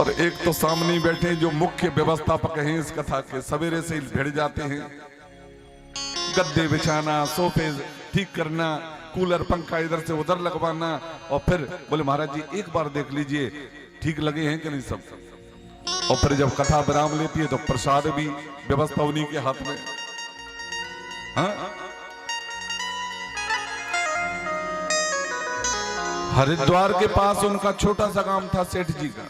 और एक तो सामने बैठे जो मुख्य व्यवस्थापक हैं इस कथा के, सवेरे से भिड़ जाते हैं, गद्दे बिछाना, सोफे ठीक करना, कूलर पंखा इधर से उधर लगवाना, और फिर बोले महाराज जी एक बार देख लीजिए ठीक लगे हैं कि नहीं सब। और फिर जब कथा विराम लेती है तो प्रसाद भी व्यवस्था उन्हीं के हाथ में। हाँ? हरिद्वार के पास उनका छोटा सा गांव था सेठ जी का,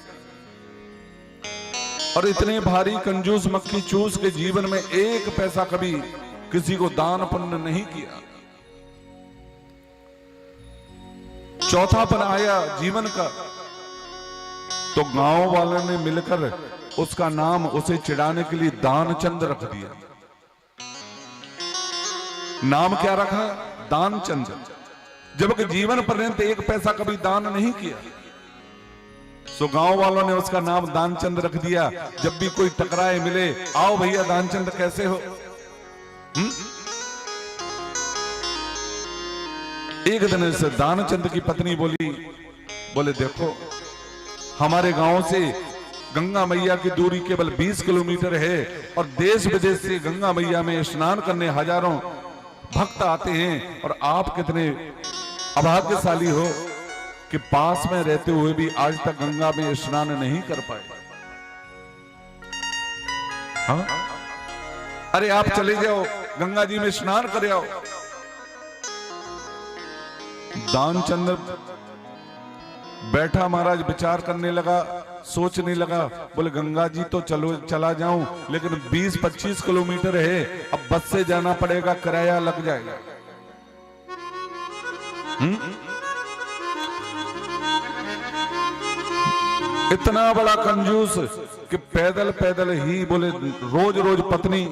और इतने भारी कंजूस मक्खी चूस के जीवन में एक पैसा कभी किसी को दान पुण्य नहीं किया। चौथापन आया जीवन का तो गांव वालों ने मिलकर उसका नाम उसे चिढ़ाने के लिए दानचंद रख दिया। नाम क्या रखा? दानचंद। जबकि जीवन पर्यंत एक पैसा कभी दान नहीं किया, तो गांव वालों ने उसका नाम दानचंद रख दिया। जब भी कोई टकराए मिले, आओ भैया दानचंद कैसे हो। एक दिन से दानचंद की पत्नी बोले देखो हमारे गांव से गंगा मैया की दूरी केवल 20 किलोमीटर है, और देश विदेश से गंगा मैया में स्नान करने हजारों भक्त आते हैं, और आप कितने अभाग्यशाली हो कि पास में रहते हुए भी आज तक गंगा में स्नान नहीं कर पाए। हाँ? अरे आप चले जाओ गंगा जी में स्नान कर आओ। दानचंद बैठा महाराज विचार करने लगा, सोचने लगा, बोले गंगा जी तो चला जाऊं, लेकिन 20-25 किलोमीटर है, अब बस से जाना पड़ेगा, किराया लग जाएगा। इतना बड़ा कंजूस कि पैदल पैदल ही, बोले रोज रोज पत्नी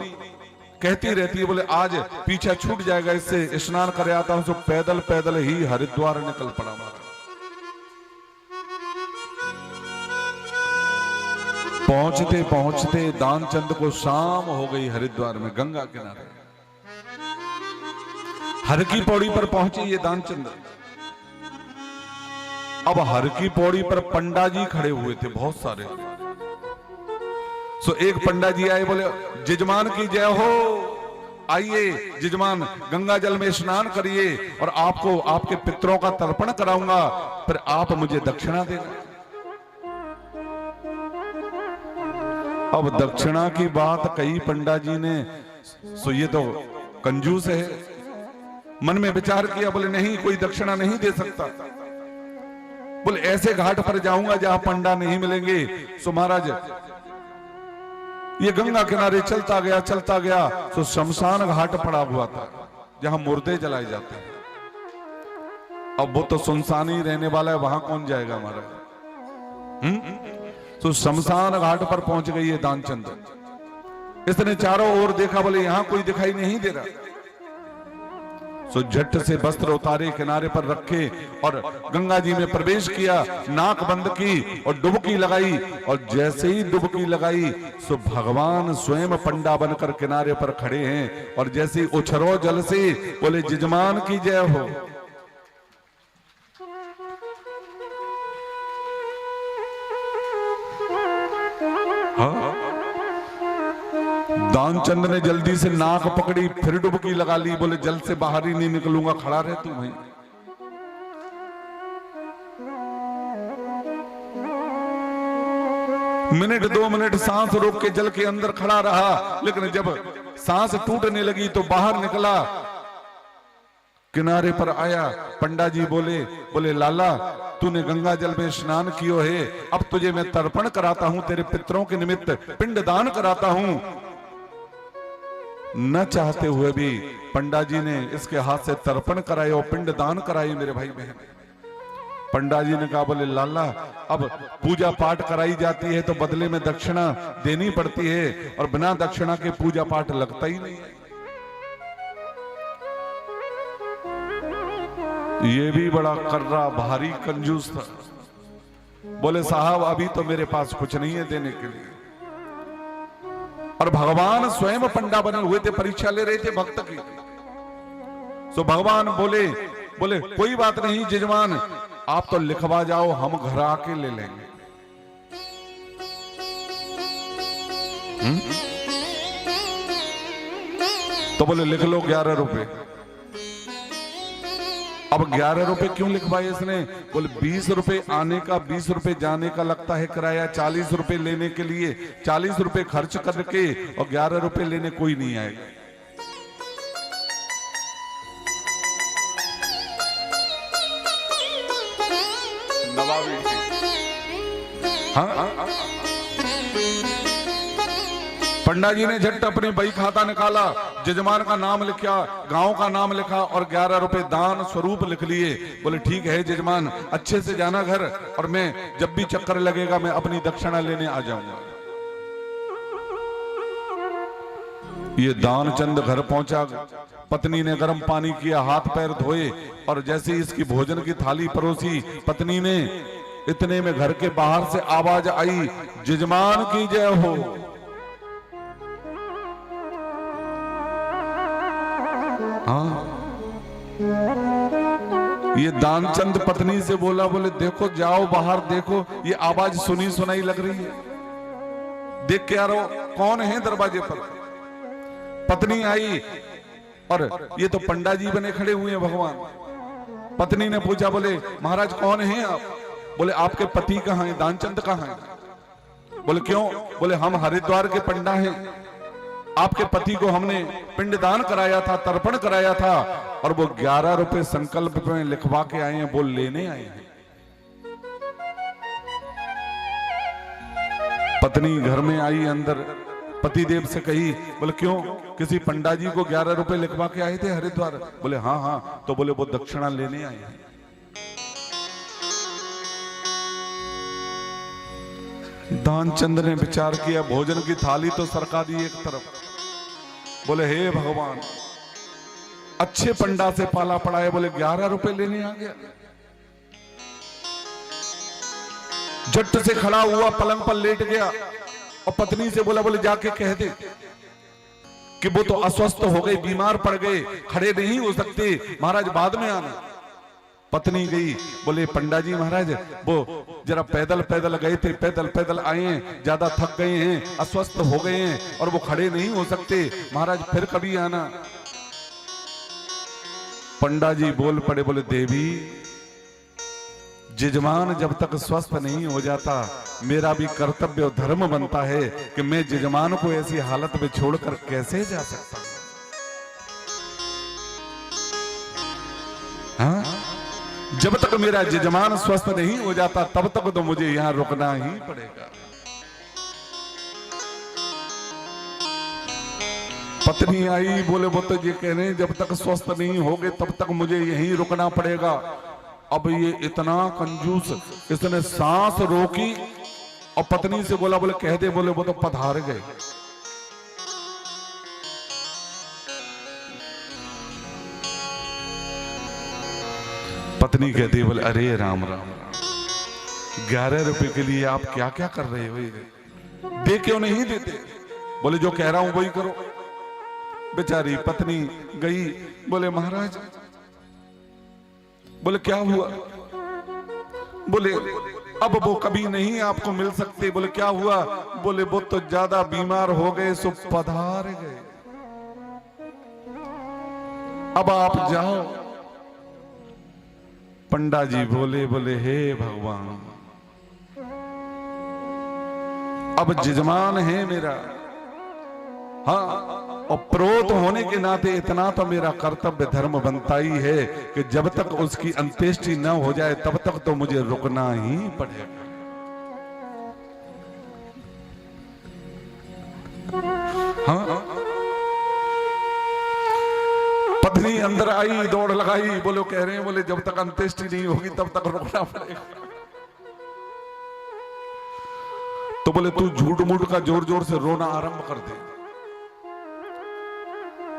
कहती रहती है, बोले आज पीछा छूट जाएगा, इससे स्नान कर आता हूं, तो पैदल पैदल ही हरिद्वार निकल पड़ा। पहुंचते पहुंचते दानचंद को शाम हो गई हरिद्वार में गंगा किनारे। हर की पौड़ी पर पहुंचे ये दानचंद। अब हर की पौड़ी पर पंडा जी खड़े हुए थे बहुत सारे। सो एक पंडा जी आए, बोले जजमान की जय हो, आइए जजमान गंगा जल में स्नान करिए और आपको आपके पितरों का तर्पण कराऊंगा, फिर आप मुझे दक्षिणा देना। अब दक्षिणा की बात कही पंडा जी ने, सो ये तो कंजूस है। मन में विचार किया, बोले नहीं कोई दक्षिणा नहीं दे सकता। बोले ऐसे घाट पर जाऊंगा जहां पंडा नहीं मिलेंगे। सो महाराज ये गंगा किनारे चलता गया तो शमशान घाट पड़ा हुआ था जहां मुर्दे जलाए जाते हैं। अब वो तो सुनसान ही रहने वाला है, वहां कौन जाएगा महाराज। तो शमशान घाट पर पहुंच गई है दानचंद। इसने चारों ओर देखा, बोले यहां कोई दिखाई नहीं दे रहा। सो झट से वस्त्र उतारे, किनारे पर रखे और गंगा जी में प्रवेश किया, नाक बंद की और डुबकी लगाई। और जैसे ही डुबकी लगाई सो भगवान स्वयं पंडा बनकर किनारे पर खड़े हैं, और जैसे ही उछरो जल से, बोले जजमान की जय हो। हाँ? दानचंद ने जल्दी से नाक पकड़ी, फिर डुबकी लगा ली, बोले जल से बाहर ही नहीं निकलूंगा, खड़ा रह तू भाई। मिनट 2 मिनट सांस रोक के जल के अंदर खड़ा रहा, लेकिन जब सांस टूटने लगी तो बाहर निकला, किनारे पर आया। पंडा जी बोले लाला तूने गंगा जल में स्नान कियो है, अब तुझे मैं तर्पण कराता हूं, तेरे पितरों के निमित्त पिंड दान कराता हूं। न चाहते हुए भी पंडा जी ने इसके हाथ से तर्पण कराए और पिंड दान कराए। मेरे भाई बहन, पंडा जी ने कहा, बोले लाला अब पूजा पाठ कराई जाती है तो बदले में दक्षिणा देनी पड़ती है, और बिना दक्षिणा के पूजा पाठ लगता ही नहीं है। ये भी बड़ा कर्रा भारी कंजूस था। बोले साहब अभी तो मेरे पास कुछ नहीं है देने के लिए, और भगवान स्वयं पंडा बने हुए थे, परीक्षा ले रहे थे भक्त की। तो भगवान बोले कोई बात नहीं जजमान, आप तो लिखवा जाओ, हम घर आके ले लेंगे। तो बोले लिख लो 11 रुपए। अब 11 रुपए क्यों लिखवाए इसने? बोले 20 रुपए आने का, 20 रुपए जाने का लगता है किराया, 40 रुपए लेने के लिए 40 रुपए खर्च करके और 11 रुपए लेने कोई नहीं आएगा। नवाबी। हाँ, पंडा जी ने झट अपनी बही खाता निकाला, जजमान का नाम लिखा, गांव का नाम लिखा और 11 रुपए दान स्वरूप लिख लिए। बोले ठीक है जजमान, अच्छे से जाना घर, और मैं जब भी चक्कर लगेगा मैं अपनी दक्षिणा लेने आ जाऊंगा। ये दानचंद घर पहुंचा, पत्नी ने गर्म पानी किया, हाथ पैर धोए और जैसे ही इसकी भोजन की थाली परोसी पत्नी ने, इतने में घर के बाहर से आवाज आई, जजमान की जय हो। हाँ, ये दानचंद पत्नी से बोला, बोले देखो जाओ बाहर देखो, ये आवाज सुनी सुनाई लग रही है, देख के आ रहो कौन है दरवाजे पर। पत्नी आई और ये तो पंडा जी बने खड़े हुए हैं भगवान। पत्नी ने पूछा, बोले महाराज कौन हैं आप? बोले आपके पति कहाँ हैं, दानचंद कहाँ हैं? बोले क्यों? बोले हम हरिद्वार के पंडा हैं, आपके पति को हमने पिंडदान कराया था, तर्पण कराया था, और वो 11 रुपए संकल्प में लिखवा के आए हैं, वो लेने आए हैं। पत्नी घर में आई अंदर, पति देव से कही, बोले क्यों, किसी पंडा जी को 11 रुपए लिखवा के आए थे हरिद्वार? बोले हाँ हाँ। तो बोले वो दक्षिणा लेने आए हैं। दानचंद ने विचार किया, भोजन की थाली तो सरका दी एक तरफ, बोले हे भगवान, अच्छे पंडा से पाला पड़ा है, बोले 11 रुपए लेने आ गया। झट से खड़ा हुआ, पलंग पर लेट गया और पत्नी से बोला, बोले जाके कह दे कि वो तो अस्वस्थ हो गए, बीमार पड़ गए, खड़े नहीं हो सकते, महाराज बाद में आना। पत्नी गई, बोले पंडा जी महाराज वो जरा पैदल पैदल गए थे, पैदल पैदल आए हैं, ज्यादा थक गए हैं, अस्वस्थ हो गए हैं और वो खड़े नहीं हो सकते, महाराज फिर कभी आना। पंडा जी बोल पड़े, बोले देवी, जजमान जब तक स्वस्थ नहीं हो जाता, मेरा भी कर्तव्य और धर्म बनता है कि मैं जजमान को ऐसी हालत में छोड़कर कैसे जा सकता हूं। हाँ? जब तक मेरा जजमान स्वस्थ नहीं हो जाता तब तक तो मुझे यहां रुकना ही पड़ेगा। पत्नी आई, बोले वो तो ये कह रहे हैं जब तक स्वस्थ नहीं होगे तब तक मुझे यहीं रुकना पड़ेगा। अब ये इतना कंजूस, इसने सांस रोकी और पत्नी से बोला, बोले कह दे, बोले वो तो पधार गए। पत्नी कहती, बोले अरे राम राम, 11 रुपए के लिए आप क्या क्या कर रहे हो, दे क्यों नहीं देते? बोले जो कह रहा हूं वही करो। बेचारी पत्नी गई, बोले महाराज, बोले क्या हुआ? बोले अब वो कभी नहीं आपको मिल सकते। बोले क्या हुआ? बोले वो तो ज्यादा बीमार हो गए, सो पधार गए, अब आप जाओ। पंडा जी बोले, बोले हे भगवान, अब जजमान है मेरा, हाँ, और प्रोत होने के नाते इतना तो मेरा कर्तव्य धर्म बनता ही है कि जब तक उसकी अंत्येष्टि न हो जाए तब तक तो मुझे रुकना ही पड़ेगा। हाँ? पत्नी अंदर आई, दौड़ लगाई, बोले कह रहे हैं, बोले जब तक अंत्येष्टि नहीं होगी तब तक रुकना पड़ेगा। तो बोले तू झूठ मूठ का जोर जोर से रोना आरंभ कर दे।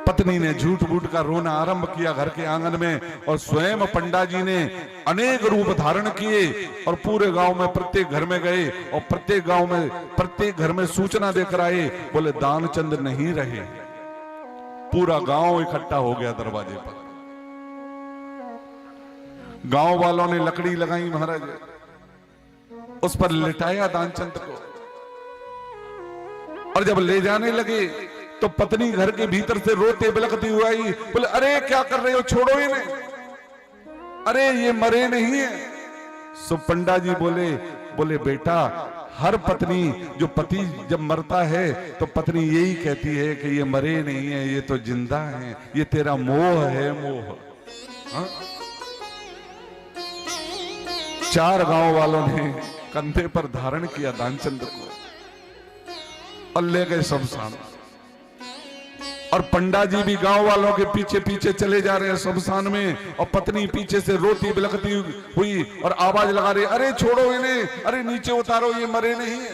पत्नी ने झूठ मूठ का रोना आरंभ किया घर के आंगन में, और स्वयं पंडा जी ने अनेक रूप धारण किए और पूरे गांव में प्रत्येक घर में गए और प्रत्येक घर में सूचना देकर आए। बोले दानचंद नहीं रहे, पूरा गांव इकट्ठा हो गया दरवाजे पर। गांव वालों ने लकड़ी लगाई महाराज, उस पर लिटाया दानचंद को। और जब ले जाने लगे तो पत्नी घर के भीतर से रोते बिलखती हुई आई, बोले अरे क्या कर रहे हो, छोड़ो इन्हें, अरे ये मरे नहीं है। सो पंडा जी बोले बेटा, हर पत्नी जो पति जब मरता है तो पत्नी यही कहती है कि ये मरे नहीं है, ये तो जिंदा है, ये तेरा मोह है, मोह। हाँ? 4 गांव वालों ने कंधे पर धारण किया दानचंद को और ले गए शमशान। और पंडा जी भी गांव वालों के पीछे पीछे चले जा रहे हैं शमशान में, और पत्नी पीछे से रोती बिलखती हुई और आवाज लगा रही, अरे छोड़ो इन्हें, अरे नीचे उतारो, ये मरे नहीं है।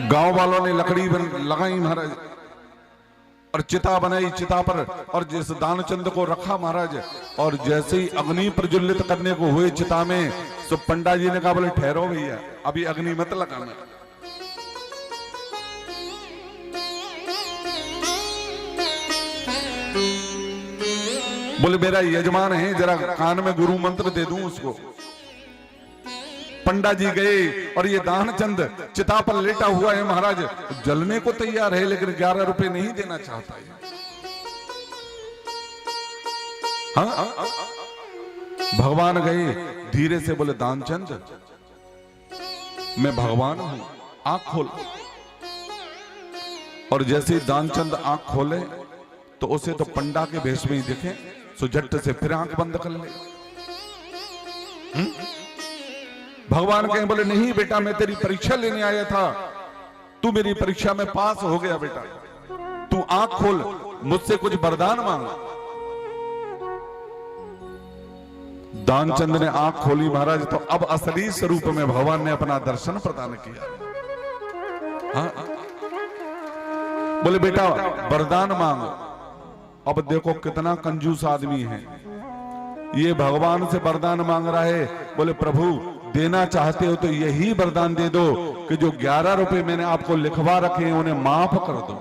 गांव वालों ने लकड़ी लगाई महाराज और चिता बनाई, चिता पर और जिस दानचंद को रखा महाराज, और जैसे ही अग्नि प्रज्वलित करने को हुए चिता में, तो पंडा जी ने कहा बोले ठहरो भैया, अभी अग्नि मत लगाना। बोले मेरा यजमान है, जरा कान में गुरु मंत्र दे दूं उसको। पंडा जी गए और ये दानचंद चिता पर लेटा हुआ है महाराज, जलने को तैयार है लेकिन 11 रुपए नहीं देना चाहता है। हाँ? भगवान गए धीरे से, बोले दानचंद मैं भगवान हूं, आंख खोल। और जैसे ही दानचंद आंख खोले तो उसे तो पंडा के भेष में ही दिखे, सो झट से फिर आंख बंद कर ले। भगवान कहें बोले नहीं बेटा, मैं तेरी परीक्षा लेने आया था, तू मेरी परीक्षा में पास हो गया बेटा, तू आंख खोल, मुझसे कुछ वरदान मांग। दानचंद ने आंख खोली महाराज, तो अब असली स्वरूप में भगवान ने अपना दर्शन प्रदान किया। हाँ? बोले बेटा वरदान मांग। अब देखो कितना कंजूस आदमी है, ये भगवान से वरदान मांग रहा है। बोले प्रभु देना चाहते हो तो यही वरदान दे दो कि जो 11 रुपए मैंने आपको लिखवा रखे हैं उन्हें माफ कर दो।